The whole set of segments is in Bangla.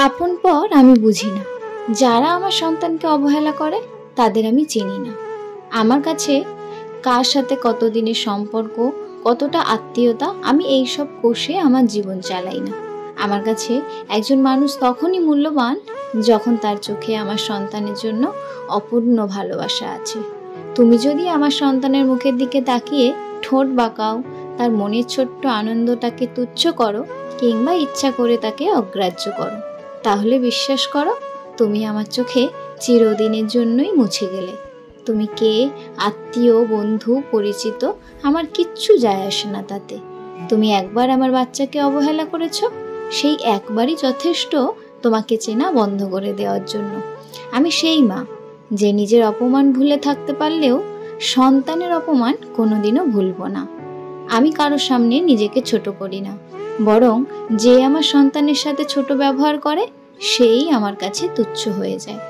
আপন পর আমি বুঝি না, যারা আমার সন্তানকে অবহেলা করে তাদের আমি চিনি না। আমার কাছে কার সাথে কতদিনের সম্পর্ক, কতটা আত্মীয়তা, আমি এইসব কোষে আমার জীবন চালাই না। আমার কাছে একজন মানুষ তখনই মূল্যবান যখন তার চোখে আমার সন্তানের জন্য অপূর্ণ ভালোবাসা আছে। তুমি যদি আমার সন্তানের মুখের দিকে তাকিয়ে ঠোঁট বাঁকাও, তার মনের ছোট্ট আনন্দটাকে তুচ্ছ করো কিংবা ইচ্ছা করে তাকে অগ্রাহ্য করো, তাহলে বিশ্বাস করো তুমি আমার চোখে চিরদিনের জন্যই মুছে গেলে। তুমি কে, আত্মীয়, বন্ধু, পরিচিত, আমার কিচ্ছু যায় আসে না তাতে। তুমি একবার আমার বাচ্চাকে অবহেলা করেছো, সেই একবারই যথেষ্ট তোমাকে চেনা বন্ধ করে দেওয়ার জন্য। আমি সেই মা যে নিজের অপমান ভুলে থাকতে পারলেও সন্তানের অপমান কোনোদিনও ভুলব না। আমি কারোর সামনে নিজেকে ছোট করি না, বরং যে আমার সন্তানের সাথে ছোট ব্যবহার করে সেই আমার কাছে তুচ্ছ হয়ে যায়।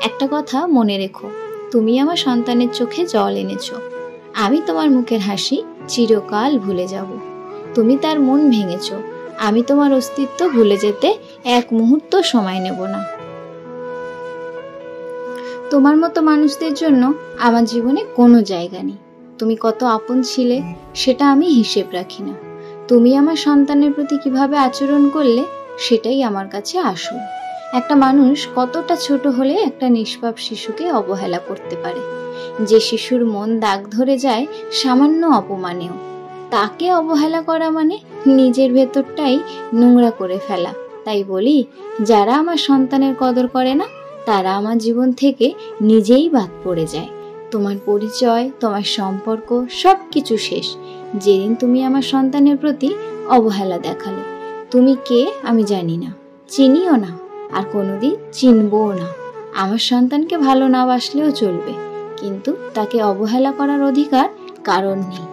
একটা কথা মনে রেখো, তুমি আমার সন্তানের চোখে জল এনেছো, আমি তোমার মুখের হাসি চিরকাল ভুলে যাব। তুমি তার মন ভেঙেছো, আমি তোমার অস্তিত্ব ভুলে যেতে এক মুহূর্ত সময় নেব না। তোমার মতো মানুষদের জন্য আমার জীবনে কোনো জায়গা নেই। তুমি কত আপন ছিলে সেটা আমি হিসেব রাখি না। তুমি আমার সন্তানের প্রতি কিভাবে আচরণ করলে সেটাই আমার কাছে আসল। একটা মানুষ কতটা ছোট হলে একটা নিষ্পাপ শিশুকে অবহেলা করতে পারে, যে শিশুর মন দাগ ধরে যায় সামান্য অপমানেও, তাকে অবহেলা করা মানে নিজের ভেতরটাই নোংরা করে ফেলা। তাই বলি, যারা আমার সন্তানের কদর করে না তারা আমার জীবন থেকে নিজেই বাদ পড়ে যায়। তোমার পরিচয়, তোমার সম্পর্ক সব কিছু শেষ যেদিন তুমি আমার সন্তানের প্রতি অবহেলা দেখালে। তুমি কে আমি জানি না, চিনিও না, আর কোনোদিন চিনবও না। আমার সন্তানকে ভালো না বাসলেও চলবে, কিন্তু তাকে অবহেলা করার অধিকার কারণ নেই।